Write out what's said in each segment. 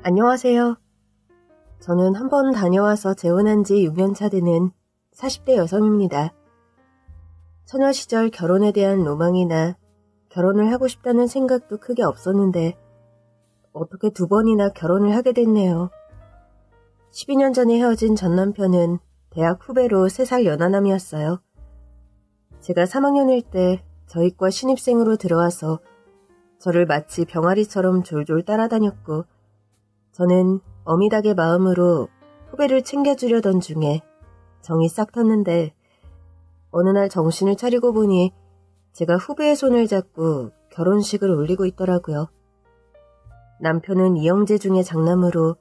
안녕하세요. 저는 한 번 다녀와서 재혼한 지 6년차 되는 40대 여성입니다. 처녀 시절 결혼에 대한 로망이나 결혼을 하고 싶다는 생각도 크게 없었는데 어떻게 2번이나 결혼을 하게 됐네요. 12년 전에 헤어진 전 남편은 대학 후배로 3살 연하남이었어요. 제가 3학년일 때 저희 과 신입생으로 들어와서 저를 마치 병아리처럼 졸졸 따라다녔고 저는 어미닭의 마음으로 후배를 챙겨주려던 중에 정이 싹 텄는데 어느 날 정신을 차리고 보니 제가 후배의 손을 잡고 결혼식을 올리고 있더라고요. 남편은 이영재 중의 장남으로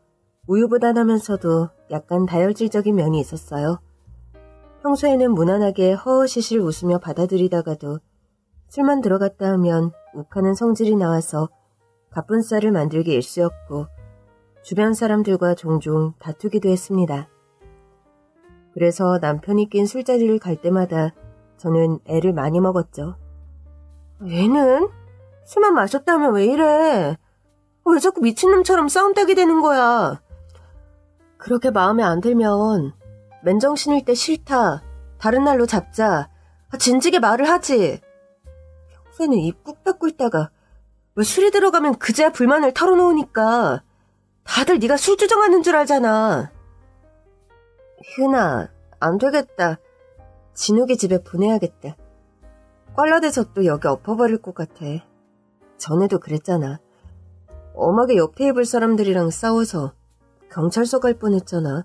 우유부단하면서도 약간 다혈질적인 면이 있었어요. 평소에는 무난하게 허허시실 웃으며 받아들이다가도 술만 들어갔다 하면 욱하는 성질이 나와서 가뿐살을 만들기 일쑤였고 주변 사람들과 종종 다투기도 했습니다. 그래서 남편이 낀 술자리를 갈 때마다 저는 애를 많이 먹었죠. 얘는 술만 마셨다면 왜 이래? 왜 자꾸 미친놈처럼 싸움따게 되는 거야? 그렇게 마음에 안 들면 맨정신일 때 싫다, 다른 날로 잡자, 진지게 말을 하지. 평소에는 입 꾹 닫고 있다가 왜 술이 들어가면 그제야 불만을 털어놓으니까 다들 네가 술 주정하는 줄 알잖아. 희은아, 안 되겠다. 진욱이 집에 보내야겠다. 꽐라돼서 또 여기 엎어버릴 것 같아. 전에도 그랬잖아. 엄하게 옆에 입을 사람들이랑 싸워서 경찰서 갈 뻔했잖아.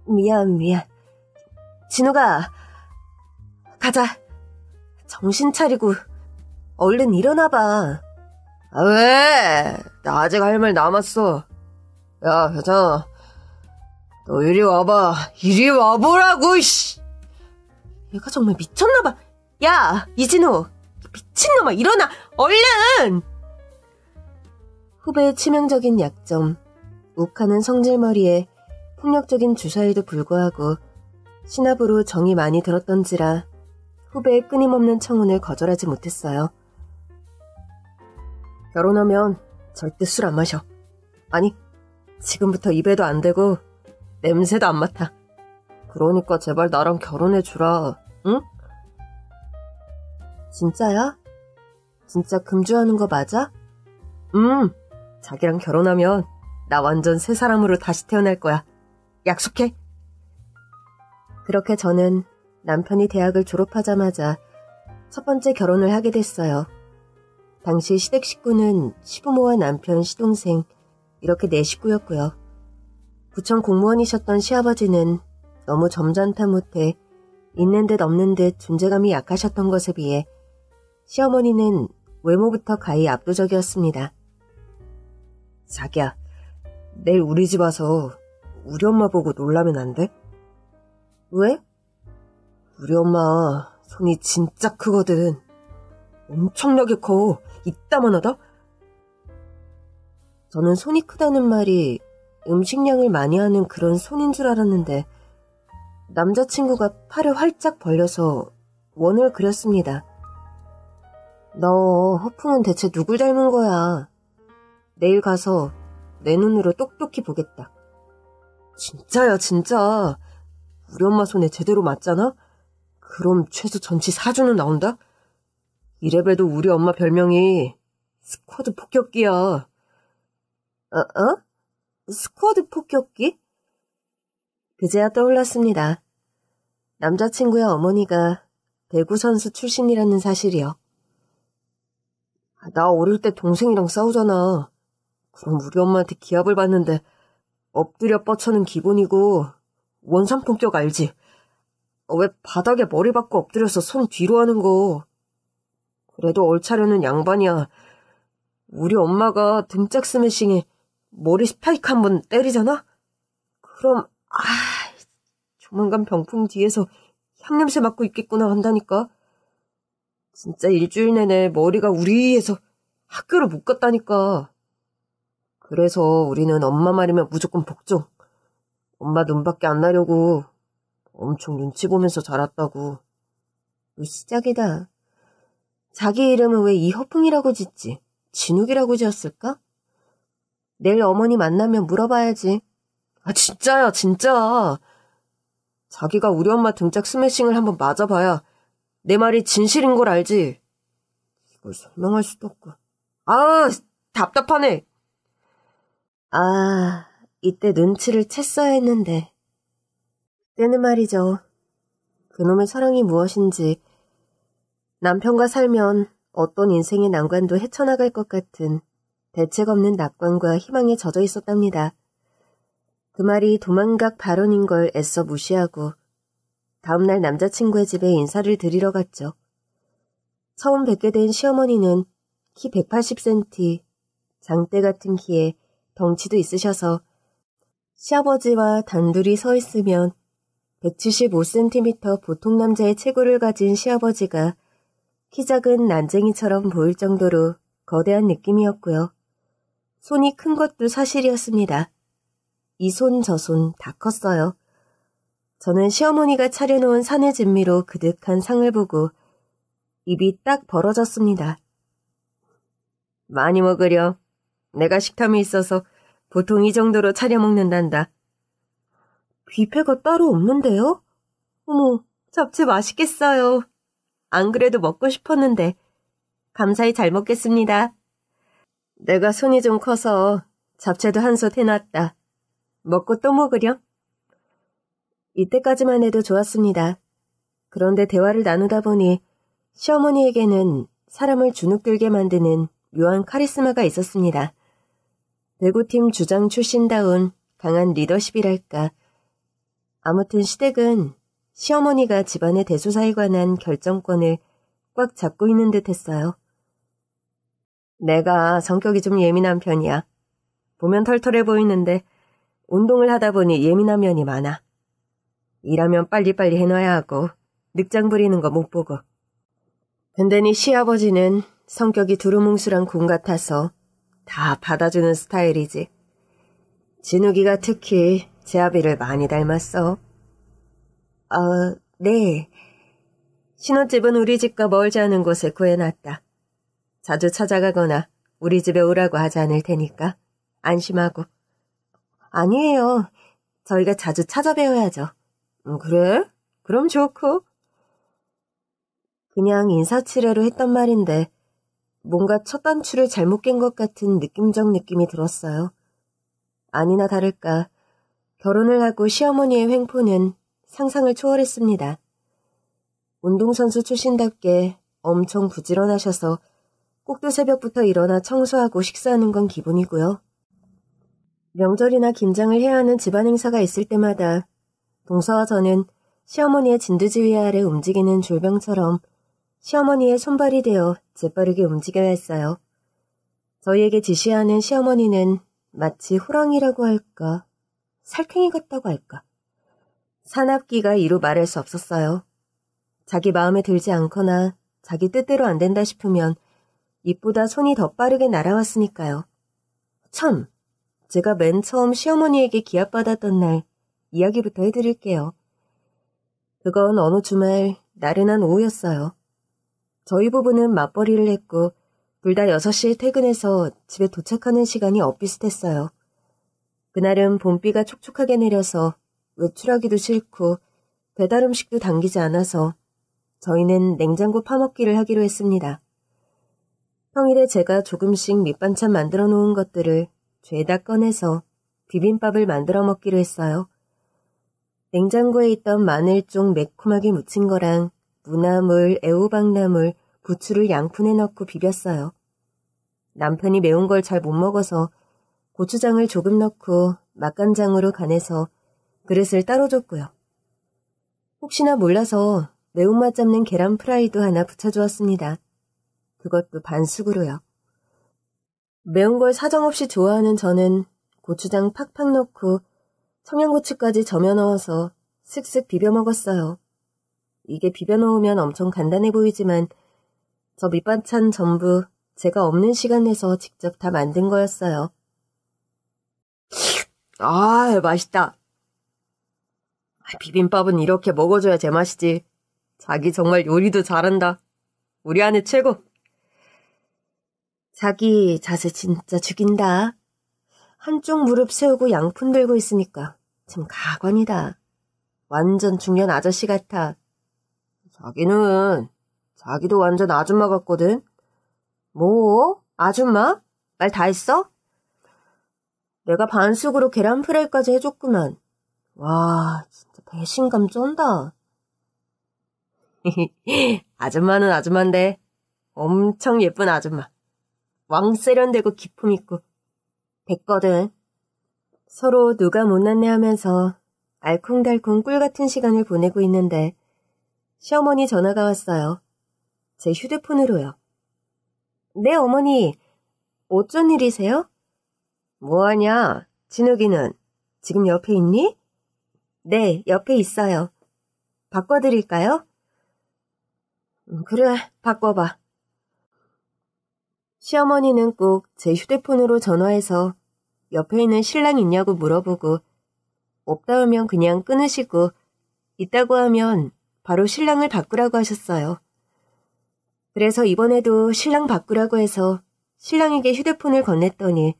미안. 진욱아, 가자. 정신 차리고 얼른 일어나봐. 왜? 나 아직 할 말 남았어. 야, 여자, 너 이리 와봐. 이리 와보라고, 씨. 얘가 정말 미쳤나봐. 야, 이진우, 미친놈아, 일어나, 얼른! 후배의 치명적인 약점, 욱하는 성질머리에 폭력적인 주사에도 불구하고 신압으로 정이 많이 들었던지라 후배의 끊임없는 청혼을 거절하지 못했어요. 결혼하면 절대 술 안 마셔. 아니, 지금부터 입에도 안 대고 냄새도 안 맡아. 그러니까 제발 나랑 결혼해주라, 응? 진짜야? 진짜 금주하는 거 맞아? 자기랑 결혼하면 나 완전 새 사람으로 다시 태어날 거야. 약속해. 그렇게 저는 남편이 대학을 졸업하자마자 첫 번째 결혼을 하게 됐어요. 당시 시댁 식구는 시부모와 남편, 시동생 이렇게 4식구였고요. 구청 공무원이셨던 시아버지는 너무 점잖다 못해 있는 듯 없는 듯 존재감이 약하셨던 것에 비해 시어머니는 외모부터 가히 압도적이었습니다. 자기야, 내일 우리 집 와서 우리 엄마 보고 놀라면 안 돼? 왜? 우리 엄마 손이 진짜 크거든. 엄청나게 커. 이따만하다? 저는 손이 크다는 말이 음식량을 많이 하는 그런 손인 줄 알았는데 남자친구가 팔을 활짝 벌려서 원을 그렸습니다. 너 허풍은 대체 누굴 닮은 거야? 내일 가서 내 눈으로 똑똑히 보겠다. 진짜야, 진짜. 우리 엄마 손에 제대로 맞잖아? 그럼 최소 전치 4주는 나온다? 이래봬도 우리 엄마 별명이 스쿼드 폭격기야. 스쿼드 폭격기? 그제야 떠올랐습니다. 남자친구의 어머니가 배구 선수 출신이라는 사실이요. 나 어릴 때 동생이랑 싸우잖아. 그럼 우리 엄마한테 기합을 받는데 엎드려 뻗쳐는 기본이고 원산폭격 알지? 왜 바닥에 머리 박고 엎드려서 손 뒤로 하는 거. 그래도 얼차려는 양반이야. 우리 엄마가 등짝 스매싱에 머리 스파이크 한번 때리잖아? 그럼 조만간 병풍 뒤에서 향냄새 맡고 있겠구나 한다니까. 진짜 일주일 내내 머리가 우리에서 학교를 못 갔다니까. 그래서 우리는 엄마 말이면 무조건 복종. 엄마 눈밖에 안 나려고 엄청 눈치 보면서 자랐다고. 시작이다. 자기 이름은 왜 이허풍이라고 짓지? 진욱이라고 지었을까? 내일 어머니 만나면 물어봐야지. 진짜야, 진짜. 자기가 우리 엄마 등짝 스매싱을 한번 맞아봐야 내 말이 진실인 걸 알지. 이걸 설명할 수도 없고. 답답하네. 이때 눈치를 챘어야 했는데. 그때는 말이죠. 그놈의 사랑이 무엇인지, 남편과 살면 어떤 인생의 난관도 헤쳐나갈 것 같은 대책 없는 낙관과 희망에 젖어 있었답니다. 그 말이 도망각 발언인 걸 애써 무시하고 다음날 남자친구의 집에 인사를 드리러 갔죠. 처음 뵙게 된 시어머니는 키 180cm, 장대 같은 키에 덩치도 있으셔서 시아버지와 단둘이 서 있으면 175cm 보통 남자의 체구를 가진 시아버지가 키 작은 난쟁이처럼 보일 정도로 거대한 느낌이었고요. 손이 큰 것도 사실이었습니다. 이 손 저 손 다 컸어요. 저는 시어머니가 차려놓은 산의 진미로 그득한 상을 보고 입이 딱 벌어졌습니다. 많이 먹으려. 내가 식탐이 있어서 보통 이 정도로 차려 먹는단다. 뷔페가 따로 없는데요? 어머, 잡채 맛있겠어요. 안 그래도 먹고 싶었는데. 감사히 잘 먹겠습니다. 내가 손이 좀 커서 잡채도 한솥 해놨다. 먹고 또 먹으렴. 이때까지만 해도 좋았습니다. 그런데 대화를 나누다 보니 시어머니에게는 사람을 주눅들게 만드는 묘한 카리스마가 있었습니다. 배구팀 주장 출신다운 강한 리더십이랄까. 아무튼 시댁은 시어머니가 집안의 대소사에 관한 결정권을 꽉 잡고 있는 듯 했어요. 내가 성격이 좀 예민한 편이야. 보면 털털해 보이는데 운동을 하다 보니 예민한 면이 많아. 일하면 빨리빨리 해놔야 하고 늑장 부리는 거 못 보고. 근데 네 시아버지는 성격이 두루뭉술한 곰 같아서 다 받아주는 스타일이지. 진욱이가 특히 제 아비를 많이 닮았어. 네. 신혼집은 우리 집과 멀지 않은 곳에 구해놨다. 자주 찾아가거나 우리 집에 오라고 하지 않을 테니까 안심하고. 아니에요. 저희가 자주 찾아뵈어야죠. 그래? 그럼 좋고. 그냥 인사치레로 했던 말인데 뭔가 첫 단추를 잘못 깬 것 같은 느낌적 느낌이 들었어요. 아니나 다를까 결혼을 하고 시어머니의 횡포는 상상을 초월했습니다. 운동선수 출신답게 엄청 부지런하셔서 꼭두 새벽부터 일어나 청소하고 식사하는 건 기본이고요. 명절이나 김장을 해야 하는 집안 행사가 있을 때마다 동서와 저는 시어머니의 진두지휘 아래 움직이는 졸병처럼 시어머니의 손발이 되어 재빠르게 움직여야 했어요. 저희에게 지시하는 시어머니는 마치 호랑이라고 할까, 살쾡이 같다고 할까. 사납기가 이루 말할 수 없었어요. 자기 마음에 들지 않거나 자기 뜻대로 안 된다 싶으면 입보다 손이 더 빠르게 날아왔으니까요. 참, 제가 맨 처음 시어머니에게 기합받았던 날 이야기부터 해드릴게요. 그건 어느 주말 나른한 오후였어요. 저희 부부는 맞벌이를 했고 둘 다 6시에 퇴근해서 집에 도착하는 시간이 엇비슷했어요. 그날은 봄비가 촉촉하게 내려서 외출하기도 싫고 배달 음식도 당기지 않아서 저희는 냉장고 파먹기를 하기로 했습니다. 평일에 제가 조금씩 밑반찬 만들어 놓은 것들을 죄다 꺼내서 비빔밥을 만들어 먹기로 했어요. 냉장고에 있던 마늘종 매콤하게 무친 거랑 무나물, 애호박나물, 부추를 양푼에 넣고 비볐어요. 남편이 매운 걸 잘 못 먹어서 고추장을 조금 넣고 맛간장으로 간해서 그릇을 따로 줬고요. 혹시나 몰라서 매운맛 잡는 계란 프라이도 하나 부쳐주었습니다. 그것도 반숙으로요. 매운 걸 사정없이 좋아하는 저는 고추장 팍팍 넣고 청양고추까지 저며 넣어서 슥슥 비벼 먹었어요. 이게 비벼 넣으면 엄청 간단해 보이지만 저 밑반찬 전부 제가 없는 시간 내서 직접 다 만든 거였어요. 맛있다. 비빔밥은 이렇게 먹어줘야 제맛이지. 자기 정말 요리도 잘한다. 우리 아내 최고. 자기 자세 진짜 죽인다. 한쪽 무릎 세우고 양푼 들고 있으니까 참 가관이다. 완전 중년 아저씨 같아. 자기도 완전 아줌마 같거든. 뭐? 아줌마? 말 다 했어? 내가 반숙으로 계란 프라이까지 해줬구만. 와, 진짜 배신감 쩐다. 아줌마는 아줌마인데 엄청 예쁜 아줌마. 왕 세련되고 기품 있고. 됐거든. 서로 누가 못났네 하면서 알콩달콩 꿀같은 시간을 보내고 있는데 시어머니 전화가 왔어요. 제 휴대폰으로요. 네, 어머니. 어쩐 일이세요? 뭐하냐? 진욱이는 지금 옆에 있니? 네, 옆에 있어요. 바꿔드릴까요? 그래, 바꿔봐. 시어머니는 꼭 제 휴대폰으로 전화해서 옆에 있는 신랑 있냐고 물어보고 없다 하면 그냥 끊으시고 있다고 하면 바로 신랑을 바꾸라고 하셨어요. 그래서 이번에도 신랑 바꾸라고 해서 신랑에게 휴대폰을 건넸더니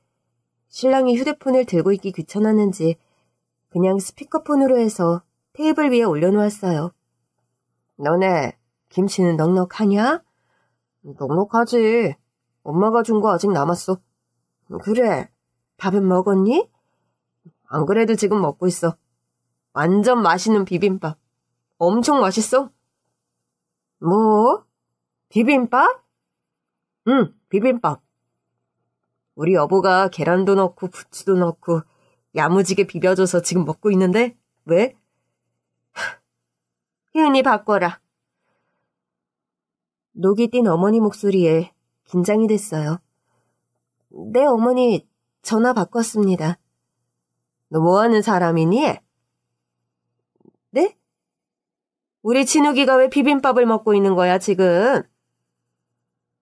신랑이 휴대폰을 들고 있기 귀찮았는지 그냥 스피커폰으로 해서 테이블 위에 올려놓았어요. 너네 김치는 넉넉하냐? 넉넉하지. 엄마가 준 거 아직 남았어. 그래, 밥은 먹었니? 안 그래도 지금 먹고 있어. 완전 맛있는 비빔밥. 엄청 맛있어. 뭐? 비빔밥? 응, 비빔밥. 우리 여보가 계란도 넣고 부추도 넣고 야무지게 비벼줘서 지금 먹고 있는데 왜? 희은이 바꿔라. 녹이 띈 어머니 목소리에 긴장이 됐어요. 네, 어머니, 전화 바꿨습니다. 너 뭐하는 사람이니? 네? 우리 진욱이가 왜 비빔밥을 먹고 있는 거야, 지금?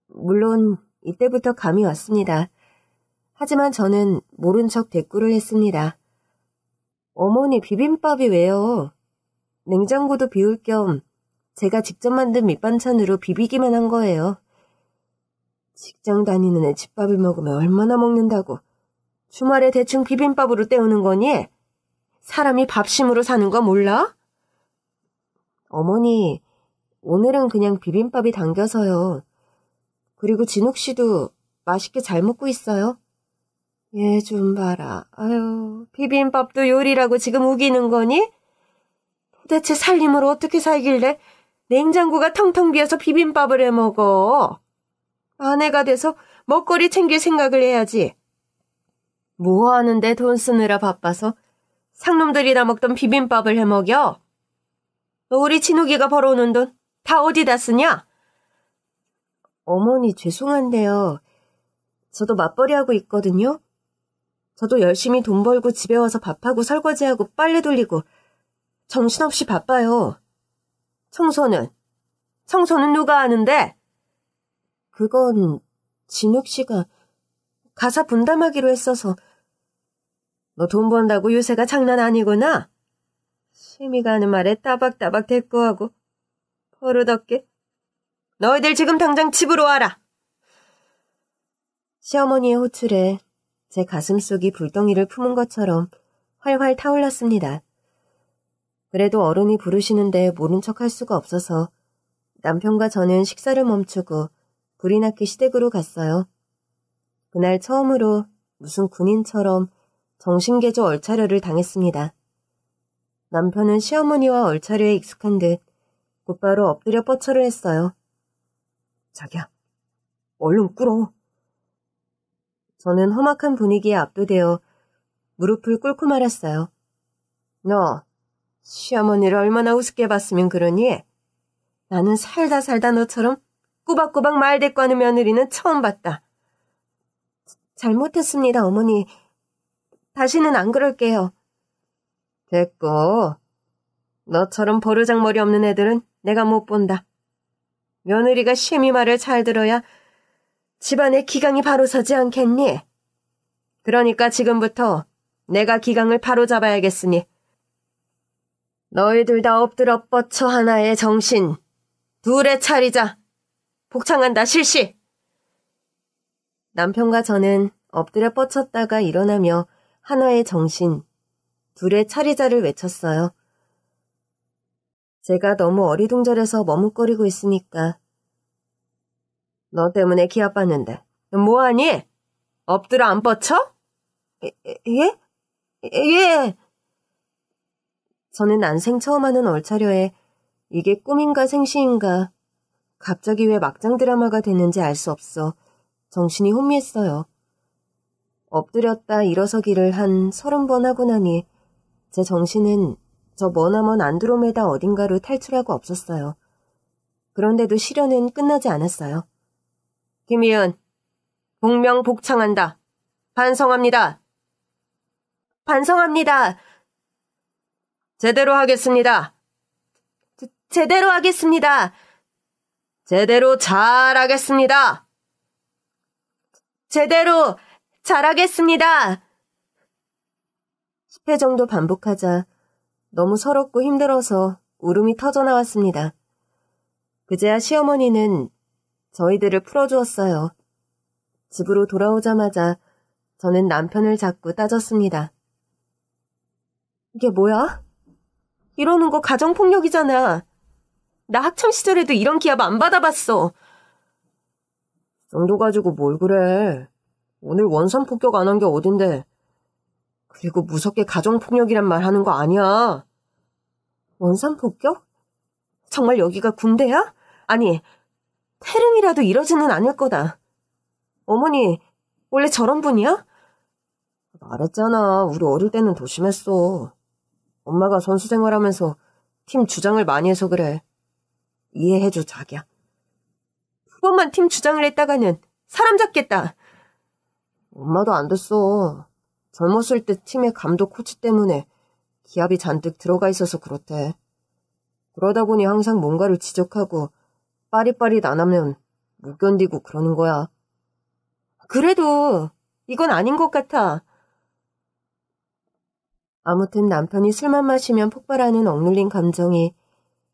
물론 이때부터 감이 왔습니다. 하지만 저는 모른 척 대꾸를 했습니다. 어머니, 비빔밥이 왜요? 냉장고도 비울 겸 제가 직접 만든 밑반찬으로 비비기만 한 거예요. 직장 다니는 애 집밥을 먹으면 얼마나 먹는다고. 주말에 대충 비빔밥으로 때우는 거니? 사람이 밥심으로 사는 거 몰라? 어머니, 오늘은 그냥 비빔밥이 당겨서요. 그리고 진욱 씨도 맛있게 잘 먹고 있어요. 얘 좀 봐라. 아유, 비빔밥도 요리라고 지금 우기는 거니? 도대체 살림을 어떻게 살길래 냉장고가 텅텅 비어서 비빔밥을 해 먹어? 아내가 돼서 먹거리 챙길 생각을 해야지. 뭐 하는데 돈 쓰느라 바빠서 상놈들이나 먹던 비빔밥을 해 먹여? 너 우리 진욱이가 벌어오는 돈 다 어디다 쓰냐? 어머니 죄송한데요. 저도 맞벌이하고 있거든요. 저도 열심히 돈 벌고 집에 와서 밥하고 설거지하고 빨래 돌리고 정신없이 바빠요. 청소는 누가 하는데? 그건 진욱 씨가 가사 분담하기로 했어서. 너 돈 번다고 요새가 장난 아니구나. 심이가 하는 말에 따박따박 대꾸하고 버릇없게. 너희들 지금 당장 집으로 와라. 시어머니의 호출에 제 가슴속이 불덩이를 품은 것처럼 활활 타올랐습니다. 그래도 어른이 부르시는데 모른 척할 수가 없어서 남편과 저는 식사를 멈추고 불이 났기 시댁으로 갔어요. 그날 처음으로 무슨 군인처럼 정신개조 얼차려를 당했습니다. 남편은 시어머니와 얼차려에 익숙한 듯 곧바로 엎드려 뻗쳐를 했어요. 자기야, 얼른 꿇어. 저는 험악한 분위기에 압도되어 무릎을 꿇고 말았어요. 너 시어머니를 얼마나 우습게 봤으면 그러니? 나는 살다 너처럼 꾸박꾸박 말대꾸하는 며느리는 처음 봤다. 잘못했습니다, 어머니. 다시는 안 그럴게요. 됐고, 너처럼 버르장머리 없는 애들은 내가 못 본다. 며느리가 심히 말을 잘 들어야 집안의 기강이 바로 서지 않겠니? 그러니까 지금부터 내가 기강을 바로 잡아야겠으니 너희들 다 엎드려 뻗쳐 하나의 정신 둘에 차리자. 복창한다, 실시. 남편과 저는 엎드려 뻗쳤다가 일어나며 하나의 정신, 둘의 차리자를 외쳤어요. 제가 너무 어리둥절해서 머뭇거리고 있으니까. 너 때문에 기합 받는데 뭐하니? 엎드려 안 뻗쳐? 예? 예. 저는 난생 처음 하는 얼차려에 이게 꿈인가 생시인가 갑자기 왜 막장 드라마가 됐는지 알 수 없어 정신이 혼미했어요. 엎드렸다 일어서기를 한 30번 하고 나니 제 정신은 저 머나먼 안드로메다 어딘가로 탈출하고 없었어요. 그런데도 시련은 끝나지 않았어요. 김희은, 복명복창한다. 반성합니다. 반성합니다. 제대로 하겠습니다. 제대로 하겠습니다. 제대로 잘하겠습니다. 제대로 잘하겠습니다. 10회 정도 반복하자 너무 서럽고 힘들어서 울음이 터져나왔습니다. 그제야 시어머니는 저희들을 풀어주었어요. 집으로 돌아오자마자 저는 남편을 잡고 따졌습니다. 이게 뭐야? 이러는 거 가정폭력이잖아. 나 학창시절에도 이런 기합 안 받아봤어. 정도 가지고 뭘 그래. 오늘 원산폭격 안 한 게 어딘데. 그리고 무섭게 가정폭력이란 말 하는 거 아니야. 원산폭격? 정말 여기가 군대야? 아니, 태릉이라도 이러지는 않을 거다. 어머니, 원래 저런 분이야? 말했잖아. 우리 어릴 때는 더 심했어. 엄마가 선수 생활하면서 팀 주장을 많이 해서 그래. 이해해줘, 자기야. 두 번만 팀 주장을 했다가는 사람 잡겠다. 엄마도 안 됐어. 젊었을 때 팀의 감독 코치 때문에 기합이 잔뜩 들어가 있어서 그렇대. 그러다 보니 항상 뭔가를 지적하고 빠릿빠릿 안 하면 못 견디고 그러는 거야. 그래도 이건 아닌 것 같아. 아무튼 남편이 술만 마시면 폭발하는 억눌린 감정이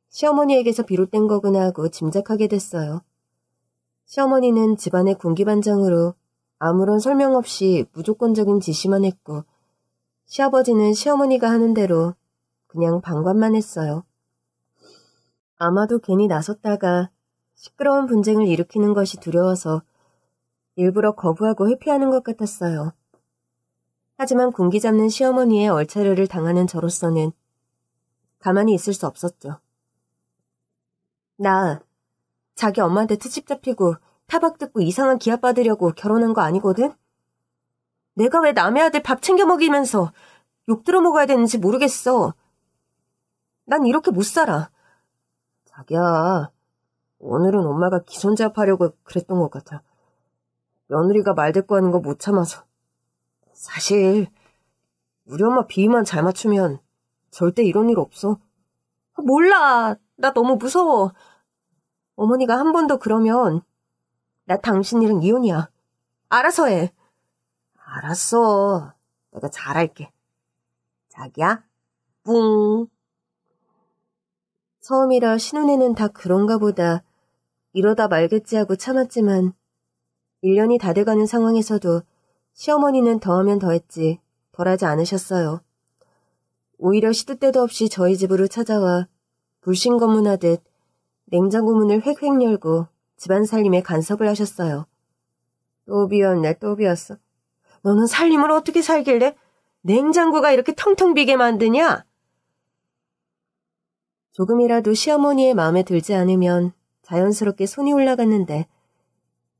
시어머니에게서 비롯된 거구나 하고 짐작하게 됐어요. 시어머니는 집안의 군기반장으로 아무런 설명 없이 무조건적인 지시만 했고 시아버지는 시어머니가 하는 대로 그냥 방관만 했어요. 아마도 괜히 나섰다가 시끄러운 분쟁을 일으키는 것이 두려워서 일부러 거부하고 회피하는 것 같았어요. 하지만 군기 잡는 시어머니의 얼차려를 당하는 저로서는 가만히 있을 수 없었죠. 나 자기 엄마한테 트집 잡히고 타박 듣고 이상한 기합 받으려고 결혼한 거 아니거든? 내가 왜 남의 아들 밥 챙겨 먹이면서 욕 들어 먹어야 되는지 모르겠어. 난 이렇게 못 살아. 자기야, 오늘은 엄마가 기선제압하려고 그랬던 것 같아. 며느리가 말대꾸하는 거 못 참아서. 사실 우리 엄마 비위만 잘 맞추면 절대 이런 일 없어. 몰라. 나 너무 무서워. 어머니가 한 번 더 그러면 나 당신이랑 이혼이야. 알아서 해. 알았어. 내가 잘할게. 자기야, 뿡. 처음이라 신혼에는 다 그런가 보다. 이러다 말겠지 하고 참았지만 1년이 다 돼가는 상황에서도 시어머니는 더하면 더했지 덜하지 않으셨어요. 오히려 시도 때도 없이 저희 집으로 찾아와 불신검문하듯 냉장고 문을 획획 열고 집안 살림에 간섭을 하셨어요. 또 비었네, 또 비었어. 너는 살림을 어떻게 살길래 냉장고가 이렇게 텅텅 비게 만드냐? 조금이라도 시어머니의 마음에 들지 않으면 자연스럽게 손이 올라갔는데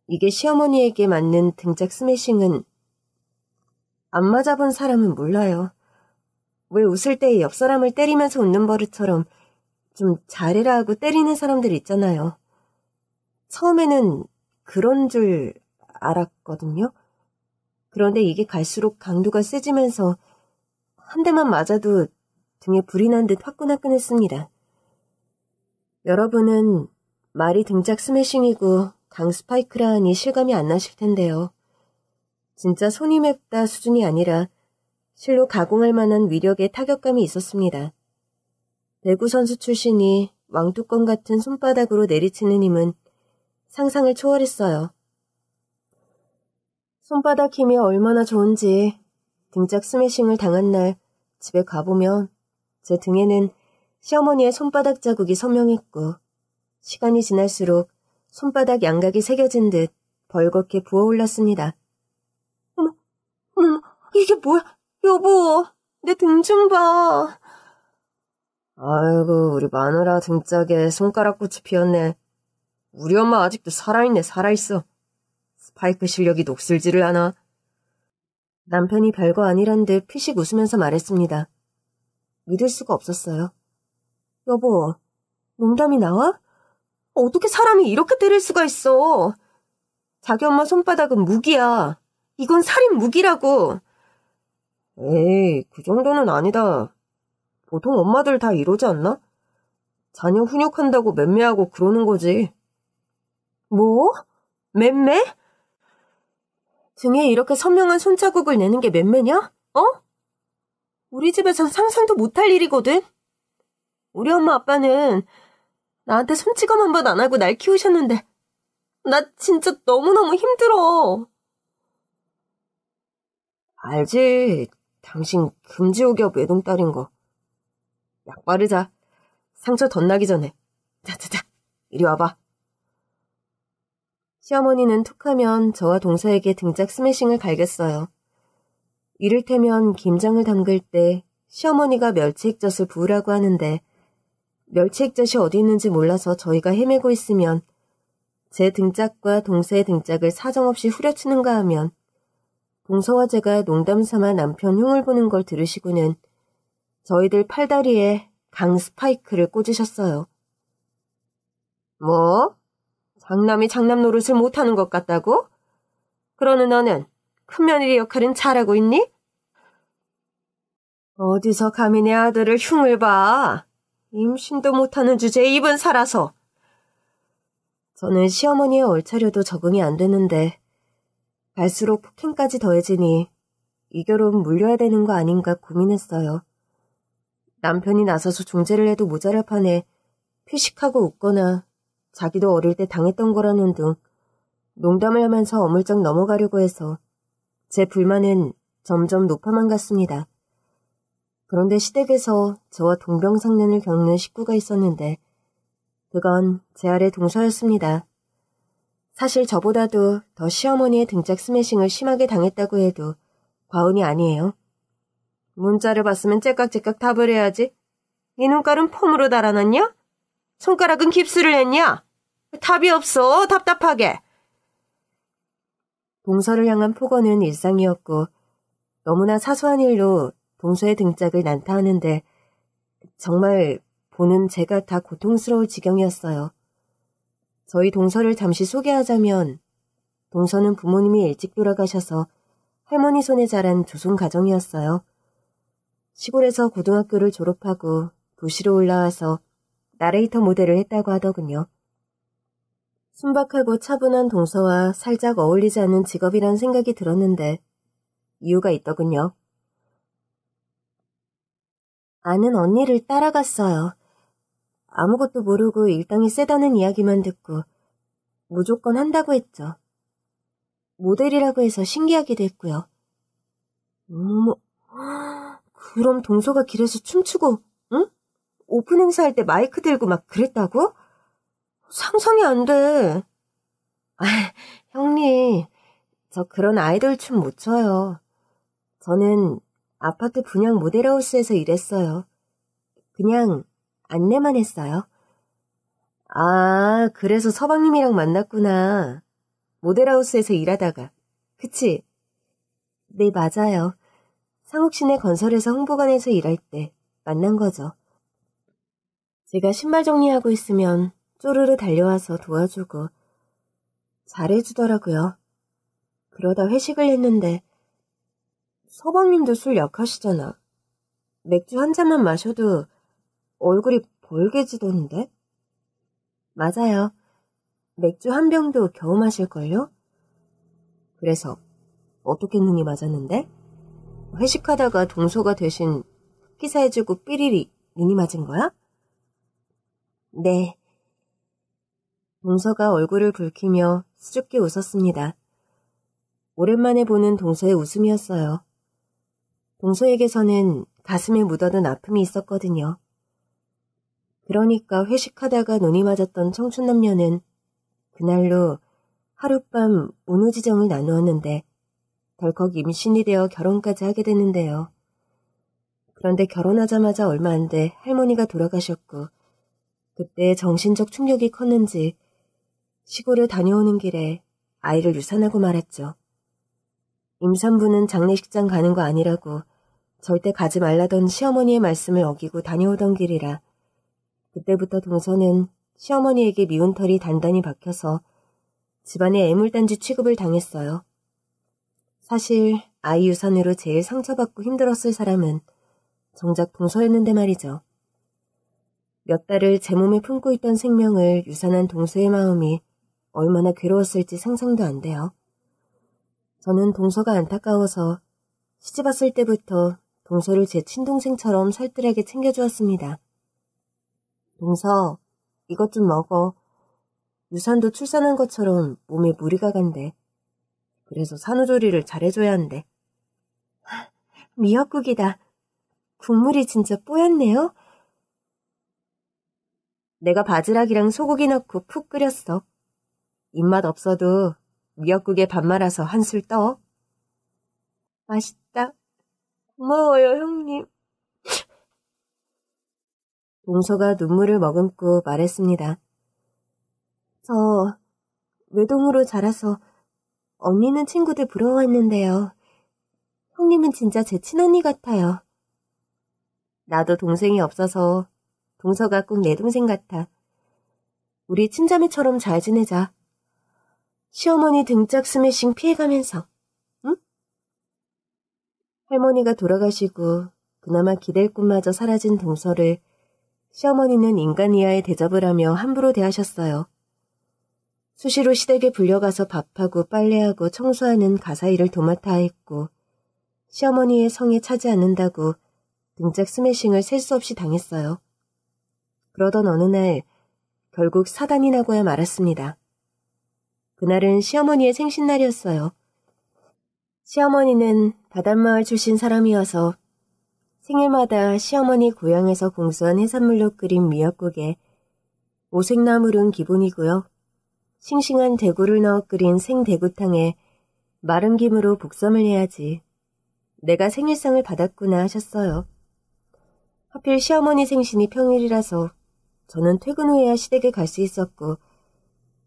이게 시어머니에게 맞는 등짝 스매싱은 안 맞아본 사람은 몰라요. 왜 웃을 때 옆 사람을 때리면서 웃는 버릇처럼 좀 잘해라 하고 때리는 사람들 있잖아요. 처음에는 그런 줄 알았거든요. 그런데 이게 갈수록 강도가 세지면서 한 대만 맞아도 등에 불이 난 듯 화끈화끈했습니다. 여러분은 말이 등짝 스매싱이고 강 스파이크라 하니 실감이 안 나실 텐데요. 진짜 손이 맵다 수준이 아니라 실로 가공할 만한 위력의 타격감이 있었습니다. 배구 선수 출신이 왕뚜껑 같은 손바닥으로 내리치는 힘은 상상을 초월했어요. 손바닥 힘이 얼마나 좋은지 등짝 스매싱을 당한 날 집에 가보면 제 등에는 시어머니의 손바닥 자국이 선명했고 시간이 지날수록 손바닥 양각이 새겨진 듯 벌겋게 부어올랐습니다. 어머, 이게 뭐야? 여보, 내 등 좀 봐. 아이고, 우리 마누라 등짝에 손가락꽃이 피었네. 우리 엄마 아직도 살아있네, 살아있어. 스파이크 실력이 녹슬지를 않아. 남편이 별거 아니란 듯 피식 웃으면서 말했습니다. 믿을 수가 없었어요. 여보, 농담이 나와? 어떻게 사람이 이렇게 때릴 수가 있어? 자기 엄마 손바닥은 무기야. 이건 살인 무기라고. 에이, 그 정도는 아니다. 보통 엄마들 다 이러지 않나? 자녀 훈육한다고 맴매하고 그러는 거지. 뭐? 맴매? 등에 이렇게 선명한 손자국을 내는 게 맴매냐? 어? 우리 집에선 상상도 못할 일이거든. 우리 엄마 아빠는 나한테 손찌검 한 번 안 하고 날 키우셨는데 나 진짜 너무너무 힘들어. 알지. 당신 금지옥엽 외동딸인 거. 약 바르자. 상처 덧나기 전에. 자자자, 이리 와봐. 시어머니는 툭하면 저와 동서에게 등짝 스매싱을 갈겼어요. 이를테면 김장을 담글 때 시어머니가 멸치액젓을 부으라고 하는데 멸치액젓이 어디 있는지 몰라서 저희가 헤매고 있으면 제 등짝과 동서의 등짝을 사정없이 후려치는가 하면 동서와 제가 농담삼아 남편 흉을 보는 걸 들으시고는 저희들 팔다리에 강 스파이크를 꽂으셨어요. 뭐? 장남이 장남 노릇을 못하는 것 같다고? 그러는 너는 큰며느리 역할은 잘하고 있니? 어디서 감히 내 아들을 흉을 봐. 임신도 못하는 주제에 입은 살아서. 저는 시어머니의 얼차려도 적응이 안 되는데 갈수록 폭행까지 더해지니 이 결혼 물려야 되는 거 아닌가 고민했어요. 남편이 나서서 중재를 해도 모자랄 판에 피식하고 웃거나 자기도 어릴 때 당했던 거라는 등 농담을 하면서 어물쩍 넘어가려고 해서 제 불만은 점점 높아만 갔습니다. 그런데 시댁에서 저와 동병상련을 겪는 식구가 있었는데 그건 제 아래 동서였습니다. 사실 저보다도 더 시어머니의 등짝 스매싱을 심하게 당했다고 해도 과언이 아니에요. 문자를 봤으면 째깍째깍 답을 해야지. 이 눈깔은 폼으로 달아놨냐? 손가락은 깁스를 했냐? 답이 없어, 답답하게. 동서를 향한 폭언은 일상이었고 너무나 사소한 일로 동서의 등짝을 난타하는데 정말 보는 제가 다 고통스러울 지경이었어요. 저희 동서를 잠시 소개하자면 동서는 부모님이 일찍 돌아가셔서 할머니 손에 자란 조선 가정이었어요. 시골에서 고등학교를 졸업하고 도시로 올라와서 나레이터 모델을 했다고 하더군요. 순박하고 차분한 동서와 살짝 어울리지 않는 직업이란 생각이 들었는데 이유가 있더군요. 아는 언니를 따라갔어요. 아무것도 모르고 일당이 세다는 이야기만 듣고 무조건 한다고 했죠. 모델이라고 해서 신기하기도 했고요. 어머, 그럼 동서가 길에서 춤추고, 응? 오픈 행사할 때 마이크 들고 막 그랬다고? 상상이 안 돼. 아, 형님, 저 그런 아이돌 춤 못 춰요. 저는 아파트 분양 모델하우스에서 일했어요. 그냥 안내만 했어요. 아, 그래서 서방님이랑 만났구나. 모델하우스에서 일하다가. 그치? 네, 맞아요. 상욱시내 건설에서 홍보관에서 일할 때 만난 거죠. 제가 신발 정리하고 있으면 쪼르르 달려와서 도와주고 잘해주더라고요. 그러다 회식을 했는데 서방님도 술 약하시잖아. 맥주 한 잔만 마셔도 얼굴이 벌개지던데? 맞아요. 맥주 한 병도 겨우 마실걸요? 그래서 어떻게 눈이 맞았는데? 회식하다가 동서가 대신 기사해주고 삐리리 눈이 맞은 거야? 네. 동서가 얼굴을 붉히며 수줍게 웃었습니다. 오랜만에 보는 동서의 웃음이었어요. 동서에게서는 가슴에 묻어둔 아픔이 있었거든요. 그러니까 회식하다가 눈이 맞았던 청춘남녀는 그날로 하룻밤 운우지정을 나누었는데 덜컥 임신이 되어 결혼까지 하게 됐는데요. 그런데 결혼하자마자 얼마 안 돼 할머니가 돌아가셨고 그때 정신적 충격이 컸는지 시골을 다녀오는 길에 아이를 유산하고 말았죠. 임산부는 장례식장 가는 거 아니라고 절대 가지 말라던 시어머니의 말씀을 어기고 다녀오던 길이라 그때부터 동서는 시어머니에게 미운 털이 단단히 박혀서 집안의 애물단지 취급을 당했어요. 사실 아이 유산으로 제일 상처받고 힘들었을 사람은 정작 동서였는데 말이죠. 몇 달을 제 몸에 품고 있던 생명을 유산한 동서의 마음이 얼마나 괴로웠을지 상상도 안 돼요. 저는 동서가 안타까워서 시집왔을 때부터 동서를 제 친동생처럼 살뜰하게 챙겨주었습니다. 동서, 이것 좀 먹어. 유산도 출산한 것처럼 몸에 무리가 간대. 그래서 산후조리를 잘해줘야 한대. 미역국이다. 국물이 진짜 뽀얗네요. 내가 바지락이랑 소고기 넣고 푹 끓였어. 입맛 없어도 미역국에 밥 말아서 한술 떠. 맛있다. 고마워요, 형님. 동서가 눈물을 머금고 말했습니다. 저 외동으로 자라서 언니는 친구들 부러워했는데요. 형님은 진짜 제 친언니 같아요. 나도 동생이 없어서 동서가 꼭 내 동생 같아. 우리 친자매처럼 잘 지내자. 시어머니 등짝 스매싱 피해가면서, 응? 할머니가 돌아가시고 그나마 기댈 곳마저 사라진 동서를 시어머니는 인간 이하의 대접을 하며 함부로 대하셨어요. 수시로 시댁에 불려가서 밥하고 빨래하고 청소하는 가사일을 도맡아 했고 시어머니의 성에 차지 않는다고 등짝 스매싱을 셀 수 없이 당했어요. 그러던 어느 날 결국 사단이 나고야 말았습니다. 그날은 시어머니의 생신날이었어요. 시어머니는 바닷마을 출신 사람이어서 생일마다 시어머니 고향에서 공수한 해산물로 끓인 미역국에 오색나물은 기본이고요. 싱싱한 대구를 넣어 끓인 생대구탕에 마른 김으로 복섬을 해야지. 내가 생일상을 받았구나 하셨어요. 하필 시어머니 생신이 평일이라서 저는 퇴근 후에야 시댁에 갈 수 있었고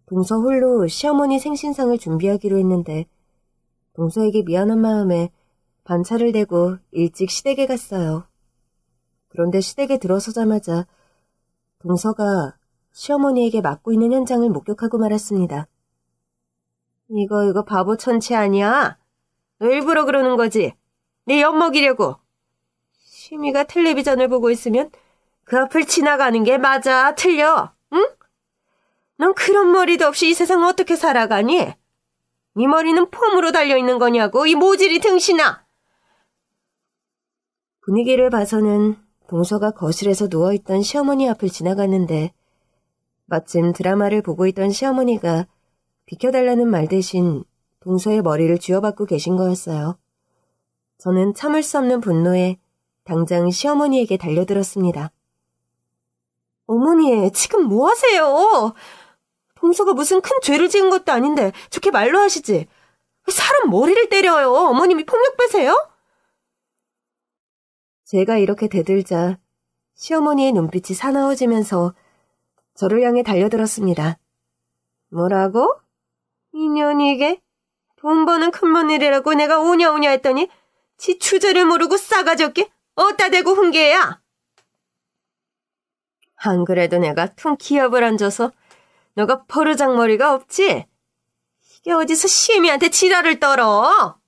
동서 홀로 시어머니 생신상을 준비하기로 했는데 동서에게 미안한 마음에 반차를 대고 일찍 시댁에 갔어요. 그런데 시댁에 들어서자마자 동서가 시어머니에게 맞고 있는 현장을 목격하고 말았습니다. 이거 바보 천치 아니야? 너 일부러 그러는 거지? 내 엿먹이려고. 심이가 텔레비전을 보고 있으면 그 앞을 지나가는 게 맞아, 틀려, 응? 넌 그런 머리도 없이 이 세상 어떻게 살아가니? 네 머리는 폼으로 달려있는 거냐고, 이 모질이 등신아! 분위기를 봐서는 동서가 거실에서 누워있던 시어머니 앞을 지나갔는데 마침 드라마를 보고 있던 시어머니가 비켜달라는 말 대신 동서의 머리를 쥐어받고 계신 거였어요. 저는 참을 수 없는 분노에 당장 시어머니에게 달려들었습니다. 어머니, 지금 뭐 하세요? 동서가 무슨 큰 죄를 지은 것도 아닌데 좋게 말로 하시지. 왜 사람 머리를 때려요? 어머님이 폭력배세요? 제가 이렇게 대들자 시어머니의 눈빛이 사나워지면서 저를 향해 달려들었습니다. 뭐라고? 인연이 이게? 돈 버는 큰며느리라고 내가 오냐오냐 했더니 지 주제를 모르고 싸가지 없게 어디다 대고 훈계야? 안 그래도 내가 퉁 기업을 안 줘서 너가 버르장머리가 없지? 이게 어디서 시애미한테 지랄을 떨어?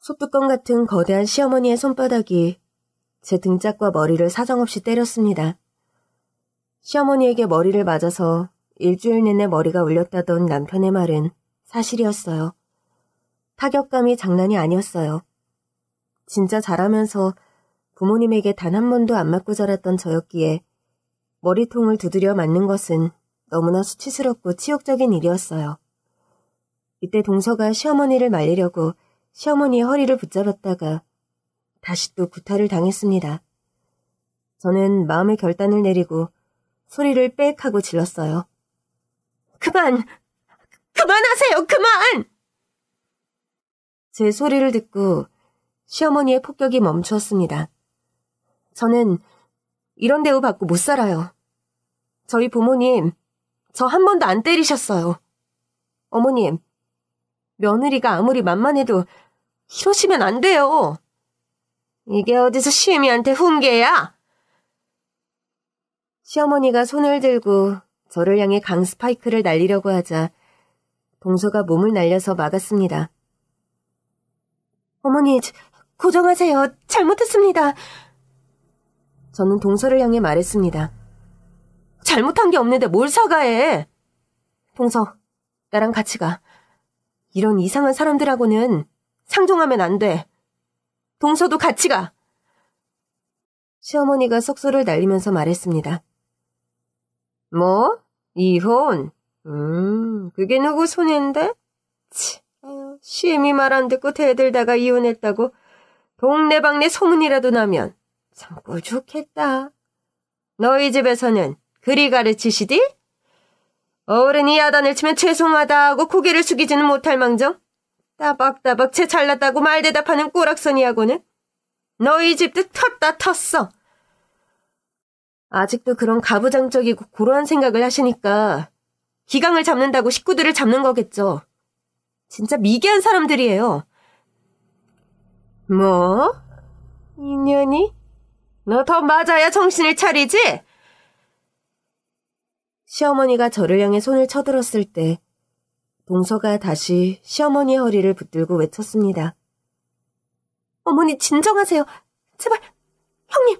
소뚜껑 같은 거대한 시어머니의 손바닥이 제 등짝과 머리를 사정없이 때렸습니다. 시어머니에게 머리를 맞아서 일주일 내내 머리가 울렸다던 남편의 말은 사실이었어요. 타격감이 장난이 아니었어요. 진짜 자라면서 부모님에게 단 한 번도 안 맞고 자랐던 저였기에 머리통을 두드려 맞는 것은 너무나 수치스럽고 치욕적인 일이었어요. 이때 동서가 시어머니를 말리려고 시어머니의 허리를 붙잡았다가 다시 또 구타를 당했습니다. 저는 마음의 결단을 내리고 소리를 빽 하고 질렀어요. 그만하세요, 그만! 제 소리를 듣고 시어머니의 폭격이 멈추었습니다. 저는 이런 대우 받고 못 살아요. 저희 부모님, 저 한 번도 안 때리셨어요. 어머님, 며느리가 아무리 만만해도 이러시면 안 돼요. 이게 어디서 시애미한테 훈계야? 시어머니가 손을 들고 저를 향해 강스파이크를 날리려고 하자 동서가 몸을 날려서 막았습니다. 어머니, 고정하세요. 잘못했습니다. 저는 동서를 향해 말했습니다. 잘못한 게 없는데 뭘 사과해? 동서, 나랑 같이 가. 이런 이상한 사람들하고는 상종하면 안 돼. 동서도 같이 가. 시어머니가 석소를 날리면서 말했습니다. 뭐? 이혼? 그게 누구 손인데? 시애미 말 안 듣고 대들다가 이혼했다고 동네방네 소문이라도 나면 참 꼴 좋겠다. 너희 집에서는 그리 가르치시디? 어른이 야단을 치면 죄송하다 하고 고개를 숙이지는 못할 망정 따박따박 쟤 잘났다고 말대답하는 꼬락서니하고는 너희 집도 텄다 텄어. 아직도 그런 가부장적이고 고루한 생각을 하시니까 기강을 잡는다고 식구들을 잡는 거겠죠. 진짜 미개한 사람들이에요. 뭐? 인연이? 너 더 맞아야 정신을 차리지? 시어머니가 저를 향해 손을 쳐들었을 때 동서가 다시 시어머니의 허리를 붙들고 외쳤습니다. 어머니 진정하세요. 제발 형님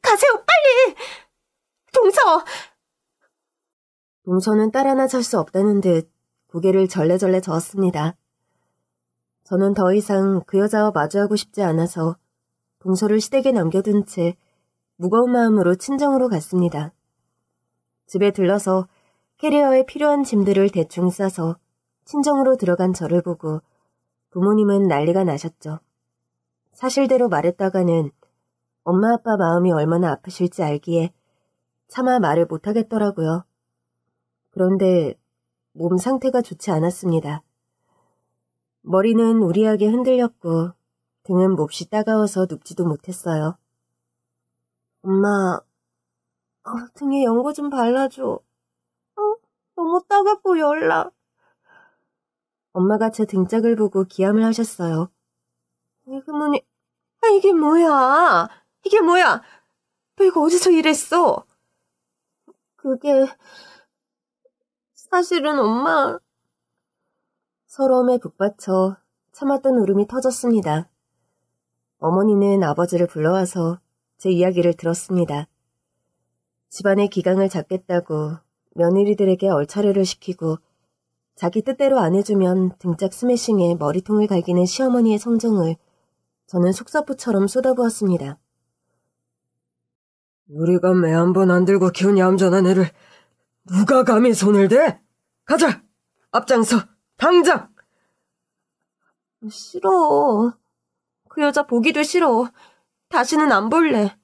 가세요 빨리. 동서는 따라 나설 수 없다는 듯 고개를 절레절레 저었습니다. 저는 더 이상 그 여자와 마주하고 싶지 않아서 동서를 시댁에 남겨둔 채 무거운 마음으로 친정으로 갔습니다. 집에 들러서 캐리어에 필요한 짐들을 대충 싸서 친정으로 들어간 저를 보고 부모님은 난리가 나셨죠. 사실대로 말했다가는 엄마 아빠 마음이 얼마나 아프실지 알기에 차마 말을 못하겠더라고요. 그런데 몸 상태가 좋지 않았습니다. 머리는 우리하게 흔들렸고 등은 몹시 따가워서 눕지도 못했어요. 엄마, 등에 연고 좀 발라줘. 너무 따갑고 열나. 엄마가 제 등짝을 보고 기함을 하셨어요. 그러니, 이게 뭐야? 너 이거 어디서 일했어? 그게... 사실은 엄마... 서러움에 북받쳐 참았던 울음이 터졌습니다. 어머니는 아버지를 불러와서 제 이야기를 들었습니다. 집안의 기강을 잡겠다고 며느리들에게 얼차려를 시키고 자기 뜻대로 안 해주면 등짝 스매싱에 머리통을 갈기는 시어머니의 성정을 저는 속사포처럼 쏟아부었습니다. 우리가 매 한 번 안 들고 키운 얌전한 애를 누가 감히 손을 대? 가자! 앞장서! 당장! 싫어. 그 여자 보기도 싫어. 다시는 안 볼래.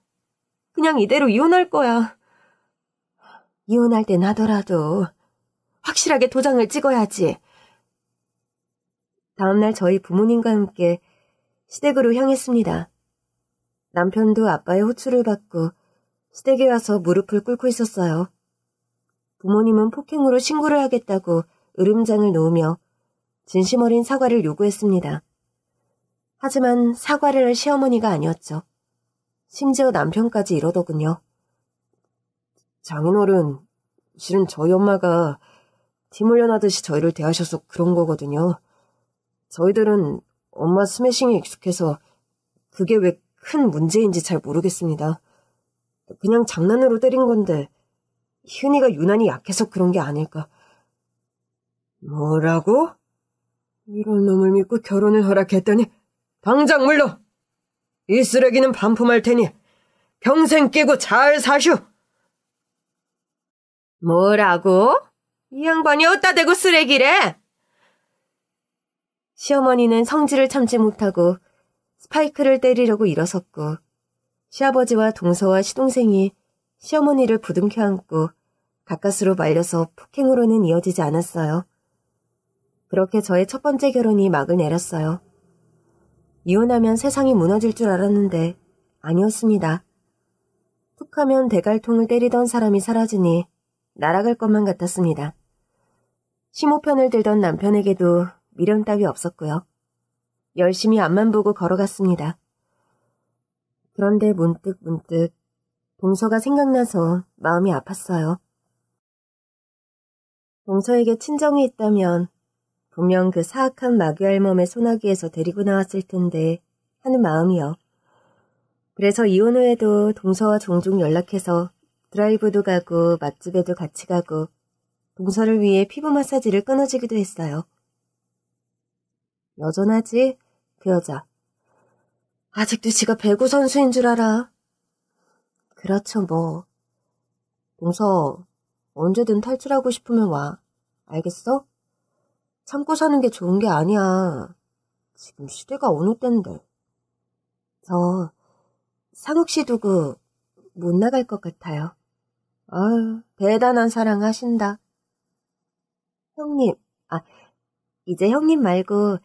그냥 이대로 이혼할 거야. 이혼할 땐 하더라도 확실하게 도장을 찍어야지. 다음날 저희 부모님과 함께 시댁으로 향했습니다. 남편도 아빠의 호출을 받고 시댁에 와서 무릎을 꿇고 있었어요. 부모님은 폭행으로 신고를 하겠다고 으름장을 놓으며 진심 어린 사과를 요구했습니다. 하지만 사과를 할 시어머니가 아니었죠. 심지어 남편까지 이러더군요. 장인어른, 실은 저희 엄마가 티 물려나듯이 저희를 대하셔서 그런 거거든요. 저희들은 엄마 스매싱에 익숙해서 그게 왜 큰 문제인지 잘 모르겠습니다. 그냥 장난으로 때린 건데 희은이가 유난히 약해서 그런 게 아닐까. 뭐라고? 이런 놈을 믿고 결혼을 허락했더니 당장 물러! 이 쓰레기는 반품할 테니 평생 끼고 잘 사슈! 뭐라고? 이 양반이 어디다 대고 쓰레기래? 시어머니는 성질을 참지 못하고 스파이크를 때리려고 일어섰고 시아버지와 동서와 시동생이 시어머니를 부둥켜 안고 가까스로 말려서 폭행으로는 이어지지 않았어요. 그렇게 저의 첫 번째 결혼이 막을 내렸어요. 이혼하면 세상이 무너질 줄 알았는데 아니었습니다. 툭하면 대갈통을 때리던 사람이 사라지니 날아갈 것만 같았습니다. 심호편을 들던 남편에게도 미련 따위 없었고요. 열심히 앞만 보고 걸어갔습니다. 그런데 문득 동서가 생각나서 마음이 아팠어요. 동서에게 친정이 있다면 분명 그 사악한 마귀 할멈의 소나기에서 데리고 나왔을 텐데 하는 마음이요. 그래서 이혼 후에도 동서와 종종 연락해서 드라이브도 가고 맛집에도 같이 가고 동서를 위해 피부 마사지를 끊어주기도 했어요. 여전하지? 그 여자. 아직도 지가 배구 선수인 줄 알아. 그렇죠 뭐. 동서 언제든 탈출하고 싶으면 와. 알겠어? 참고 사는 게 좋은 게 아니야. 지금 시대가 어느 때인데. 저 상욱 씨 두고 못 나갈 것 같아요. 아유, 대단한 사랑 하신다. 형님, 이제 형님 말고